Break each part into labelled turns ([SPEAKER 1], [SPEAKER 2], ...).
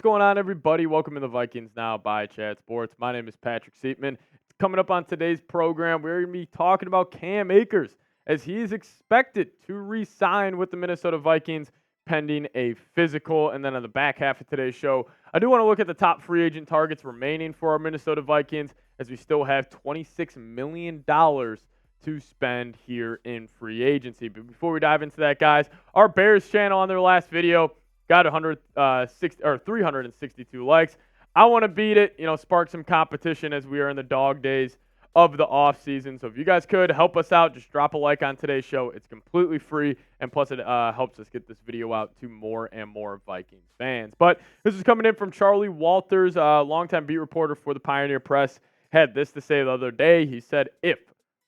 [SPEAKER 1] going on, everybody? Welcome to the Vikings Now by Chat Sports. My name is Patrick Siepman. Coming up on today's program, we're going to be talking about Cam Akers as he is expected to re-sign with the Minnesota Vikings pending a physical. And then on the back half of today's show, I do want to look at the top free agent targets remaining for our Minnesota Vikings as we still have $26 million to spend here in free agency. But before we dive into that, guys, our Bears channel on their last video got 362 likes. I want to beat it, spark some competition as we are in the dog days of the offseason. So if you guys could help us out, just drop a like on today's show. It's completely free, and plus it helps us get this video out to more and more Vikings fans. But this is coming in from Charlie Walters, longtime beat reporter for the Pioneer Press. Had this to say the other day. He said, if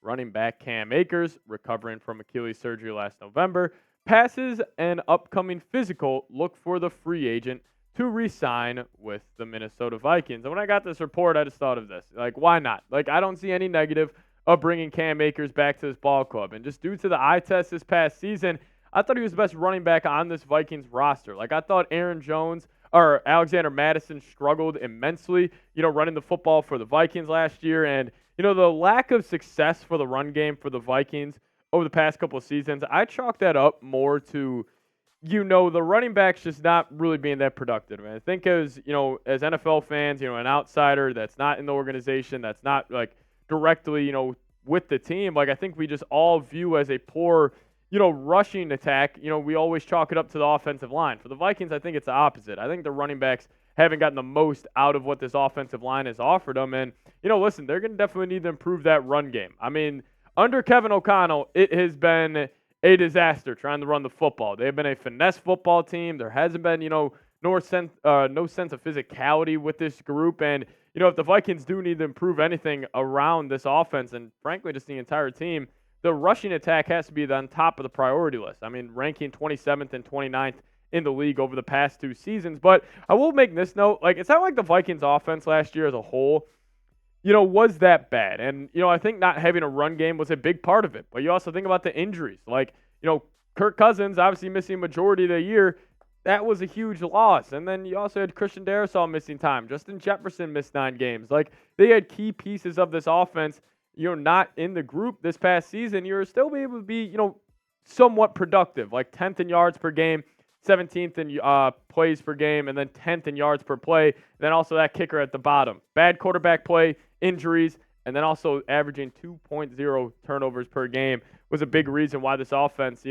[SPEAKER 1] running back Cam Akers, recovering from Achilles surgery last November, passes an upcoming physical, look for the free agent to re-sign with the Minnesota Vikings. And when I got this report, I just thought of this. Like, why not? Like, I don't see any negative of bringing Cam Akers back to this ball club. And just due to the eye test this past season, I thought he was the best running back on this Vikings roster. Like, I thought Aaron Jones or Alexander Mattison struggled immensely, running the football for the Vikings last year. And, the lack of success for the run game for the Vikings over the past couple of seasons, I chalk that up more to, the running backs just not really being that productive. And I think as NFL fans, an outsider that's not in the organization, that's not like directly, with the team, like I think we just all view as a poor, rushing attack. We always chalk it up to the offensive line. For the Vikings, I think it's the opposite. I think the running backs haven't gotten the most out of what this offensive line has offered them. And, listen, they're going to definitely need to improve that run game. I mean, under Kevin O'Connell, it has been a disaster trying to run the football. They've been a finesse football team. There hasn't been, no sense of physicality with this group. And, if the Vikings do need to improve anything around this offense and, frankly, just the entire team, the rushing attack has to be on top of the priority list. I mean, ranking 27th and 29th in the league over the past two seasons. But I will make this note, like, it's not like the Vikings offense last year as a whole, was that bad. And, I think not having a run game was a big part of it. But you also think about the injuries. Like, Kirk Cousins obviously missing majority of the year. That was a huge loss. And then you also had Christian Darrisaw missing time. Justin Jefferson missed 9 games. Like, they had key pieces of this offense, not in the group this past season. You're still able to be, somewhat productive, like 10th in yards per game, 17th in plays per game, and then 10th in yards per play. Then also that kicker at the bottom. Bad quarterback play, injuries, and then also averaging 2.0 turnovers per game was a big reason why this offense,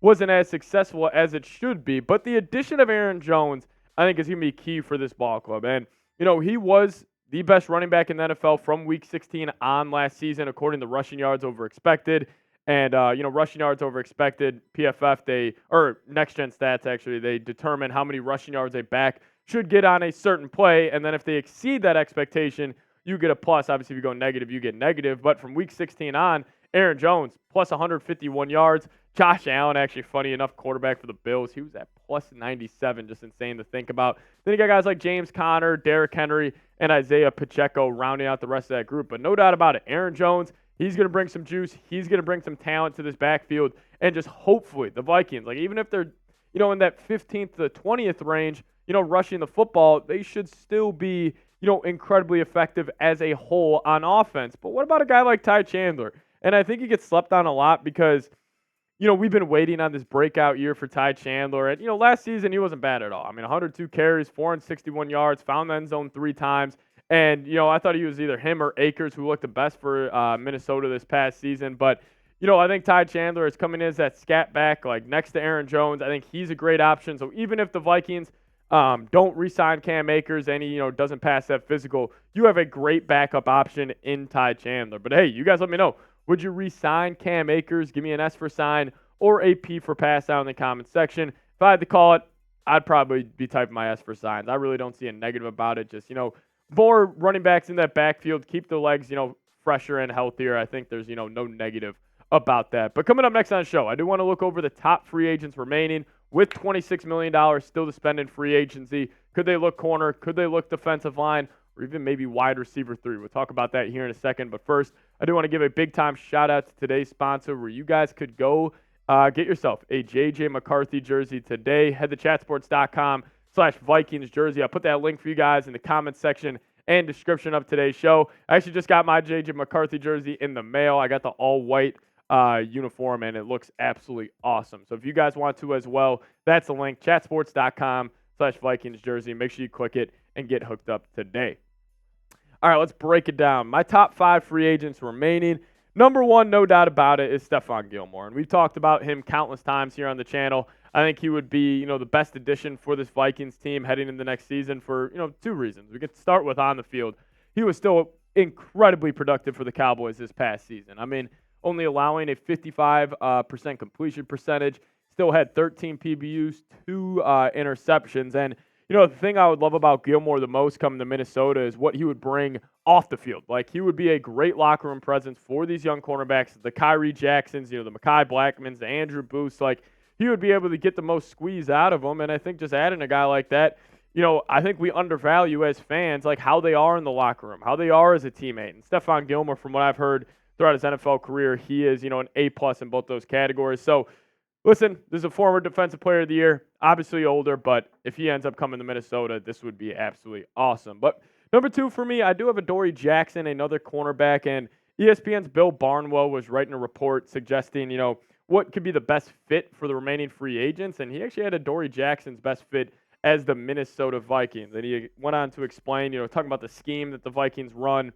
[SPEAKER 1] wasn't as successful as it should be. But the addition of Aaron Jones, I think, is going to be key for this ball club. And, he was the best running back in the NFL from Week 16 on last season, according to rushing yards over expected. And, rushing yards over expected, PFF, Next Gen Stats, actually, they determine how many rushing yards a back should get on a certain play. And then if they exceed that expectation, you get a plus. Obviously, if you go negative, you get negative. But from Week 16 on, Aaron Jones, plus 151 yards. Josh Allen, actually, funny enough, quarterback for the Bills. He was at plus 97, just insane to think about. Then you got guys like James Conner, Derrick Henry, and Isaiah Pacheco rounding out the rest of that group. But no doubt about it, Aaron Jones, he's going to bring some juice. He's going to bring some talent to this backfield. And just hopefully the Vikings, like even if they're, in that 15th to 20th range, rushing the football, they should still be, incredibly effective as a whole on offense. But what about a guy like Ty Chandler? And I think he gets slept on a lot because, we've been waiting on this breakout year for Ty Chandler. And, last season he wasn't bad at all. I mean, 102 carries, 461 yards, found the end zone 3 times. And, I thought he was either him or Akers who looked the best for Minnesota this past season. But, I think Ty Chandler is coming in as that scat back, like next to Aaron Jones. I think he's a great option. So even if the Vikings don't re-sign Cam Akers and he, doesn't pass that physical, you have a great backup option in Ty Chandler. But, hey, you guys let me know. Would you re-sign Cam Akers? Give me an S for sign or a P for pass out in the comment section. If I had to call it, I'd probably be typing my S for signs. I really don't see a negative about it. Just, more running backs in that backfield, keep the legs, fresher and healthier. I think there's, no negative about that. But coming up next on the show, I do want to look over the top free agents remaining with $26 million still to spend in free agency. Could they look corner? Could they look defensive line? Or even maybe wide receiver 3. We'll talk about that here in a second. But first, I do want to give a big-time shout-out to today's sponsor where you guys could go get yourself a J.J. McCarthy jersey today. Head to chatsports.com. Vikings jersey. I'll put that link for you guys in the comments section and description of today's show. I actually just got my J.J. McCarthy jersey in the mail. I got the all-white uniform, and it looks absolutely awesome. So if you guys want to as well, that's the link, chatsports.com/Vikings jersey. Make sure you click it and get hooked up today. All right, let's break it down. My top 5 free agents remaining. Number 1, no doubt about it, is Stephon Gilmore. And we've talked about him countless times here on the channel. I think he would be, the best addition for this Vikings team heading into the next season for, 2 reasons. We could start with on the field. He was still incredibly productive for the Cowboys this past season. I mean, only allowing a 55% completion percentage, still had 13 PBUs, 2 interceptions. And, the thing I would love about Gilmore the most coming to Minnesota is what he would bring off the field. Like, he would be a great locker room presence for these young cornerbacks, the Adoree Jacksons, the Mekhi Blackmans, the Andrew Booths. Like, he would be able to get the most squeeze out of them. And I think just adding a guy like that, I think we undervalue as fans, like, how they are in the locker room, how they are as a teammate. And Stephon Gilmore, from what I've heard throughout his NFL career, he is, an A+ in both those categories. So, listen, this is a former Defensive Player of the Year, obviously older, but if he ends up coming to Minnesota, this would be absolutely awesome. But number 2 for me, I do have Adoree Jackson, another cornerback, and ESPN's Bill Barnwell was writing a report suggesting, what could be the best fit for the remaining free agents, and he actually had Adoree Jackson's best fit as the Minnesota Vikings. And he went on to explain, talking about the scheme that the Vikings run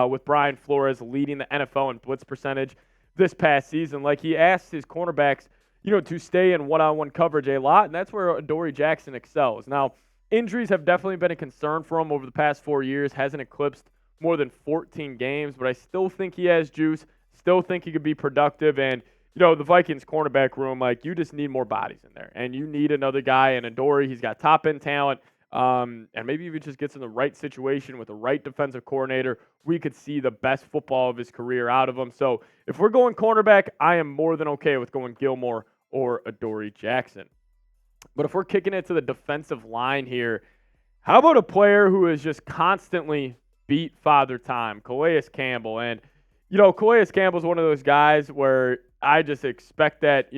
[SPEAKER 1] with Brian Flores leading the NFL in blitz percentage this past season. Like, he asked his cornerbacks, to stay in one-on-one coverage a lot, and that's where Adoree Jackson excels. Now, injuries have definitely been a concern for him over the past 4 years, hasn't eclipsed more than 14 games, but I still think he has juice, still think he could be productive, and, the Vikings cornerback room, like, you just need more bodies in there, and you need another guy, and Adoree, he's got top-end talent, and maybe if he just gets in the right situation with the right defensive coordinator, we could see the best football of his career out of him. So if we're going cornerback, I am more than okay with going Gilmore or Adoree Jackson. But if we're kicking it to the defensive line here, how about a player who is just constantly beat Father Time, Calais Campbell? And, Calais Campbell's one of those guys where I just expect that,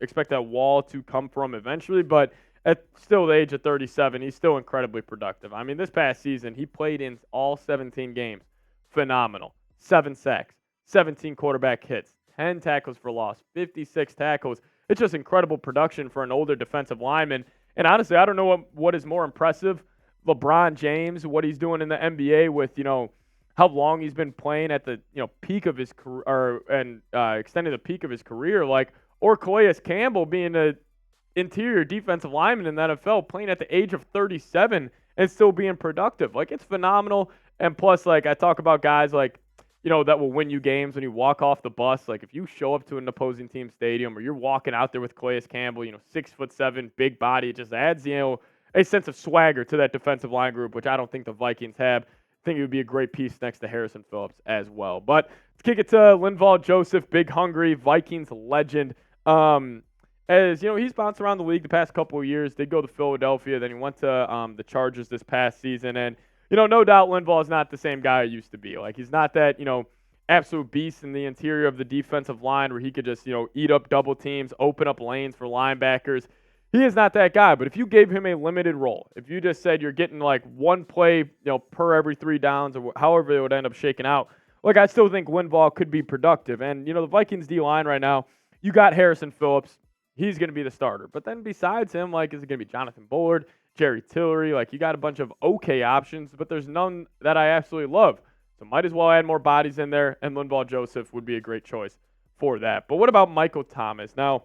[SPEAKER 1] expect that wall to come from eventually. But at still the age of 37, he's still incredibly productive. I mean, this past season, he played in all 17 games. Phenomenal. 7 sacks, 17 quarterback hits, 10 tackles for loss, 56 tackles. It's just incredible production for an older defensive lineman. And honestly, I don't know what is more impressive. LeBron James, what he's doing in the NBA with, how long he's been playing at the, peak of his career, and extending the peak of his career, or Calais Campbell being a interior defensive lineman in the NFL, playing at the age of 37 and still being productive. Like, it's phenomenal. And plus, I talk about guys that will win you games when you walk off the bus. Like, if you show up to an opposing team stadium or you're walking out there with Calais Campbell, 6'7", big body, it just adds, a sense of swagger to that defensive line group, which I don't think the Vikings have. I think it would be a great piece next to Harrison Phillips as well. But let's kick it to Linval Joseph, big hungry Vikings legend. As he's bounced around the league the past couple of years. Did go to Philadelphia, then he went to the Chargers this past season, and no doubt Linval is not the same guy he used to be. Like, he's not that, absolute beast in the interior of the defensive line where he could just, eat up double teams, open up lanes for linebackers. He is not that guy. But if you gave him a limited role, if you just said you're getting one play, per every 3 downs or however it would end up shaking out, I still think Linval could be productive. And, the Vikings D-line right now, you got Harrison Phillips. He's going to be the starter. But then besides him, is it going to be Jonathan Bullard, Jerry Tillery? You got a bunch of okay options, but there's none that I absolutely love. So might as well add more bodies in there, and Linval Joseph would be a great choice for that. But what about Michael Thomas? Now,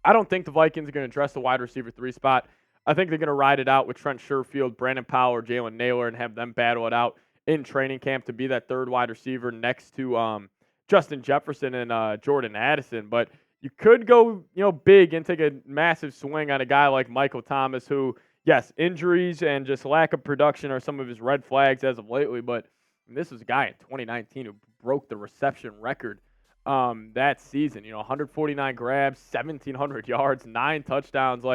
[SPEAKER 1] I don't think the Vikings are going to address the wide receiver 3 spot. I think they're going to ride it out with Trent Sherfield, Brandon Powell, or Jalen Naylor and have them battle it out in training camp to be that 3rd wide receiver next to Justin Jefferson and Jordan Addison. But you could go, big and take a massive swing on a guy like Michael Thomas who, yes, injuries and just lack of production are some of his red flags as of lately, but this is a guy in 2019 who broke the reception record that season. 149 grabs, 1,700 yards, 9 touchdowns.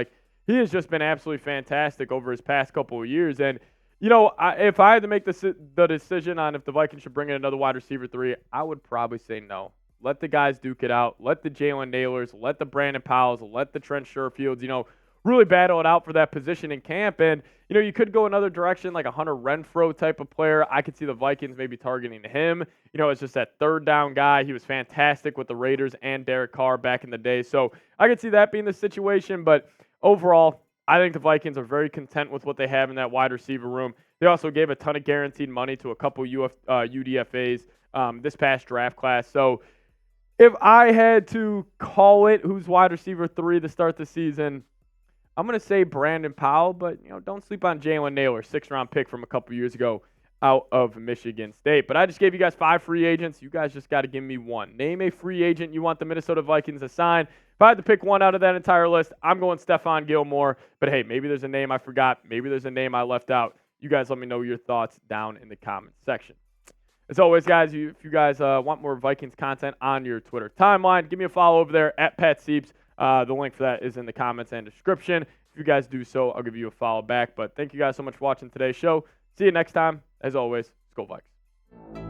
[SPEAKER 1] He has just been absolutely fantastic over his past couple of years. And, if I had to make the decision on if the Vikings should bring in another wide receiver 3, I would probably say no. Let the guys duke it out. Let the Jalen Naylors, let the Brandon Powells, let the Trent Sherfields, really battle it out for that position in camp. And, you could go another direction, like a Hunter Renfrow type of player. I could see the Vikings maybe targeting him. It's just that third down guy. He was fantastic with the Raiders and Derek Carr back in the day. So I could see that being the situation. But overall, I think the Vikings are very content with what they have in that wide receiver room. They also gave a ton of guaranteed money to a couple UDFAs this past draft class. So if I had to call it who's wide receiver 3 to start the season, I'm going to say Brandon Powell, but don't sleep on Jalen Naylor, 6th-round pick from a couple years ago out of Michigan State. But I just gave you guys 5 free agents. You guys just got to give me one. Name a free agent you want the Minnesota Vikings to sign. If I had to pick one out of that entire list, I'm going Stephon Gilmore. But hey, maybe there's a name I forgot. Maybe there's a name I left out. You guys let me know your thoughts down in the comments section. As always, guys, if you guys want more Vikings content on your Twitter timeline, give me a follow over there at Pat Sieps. The link for that is in the comments and description. If you guys do so, I'll give you a follow back. But thank you guys so much for watching today's show. See you next time. As always, Skol Vikes.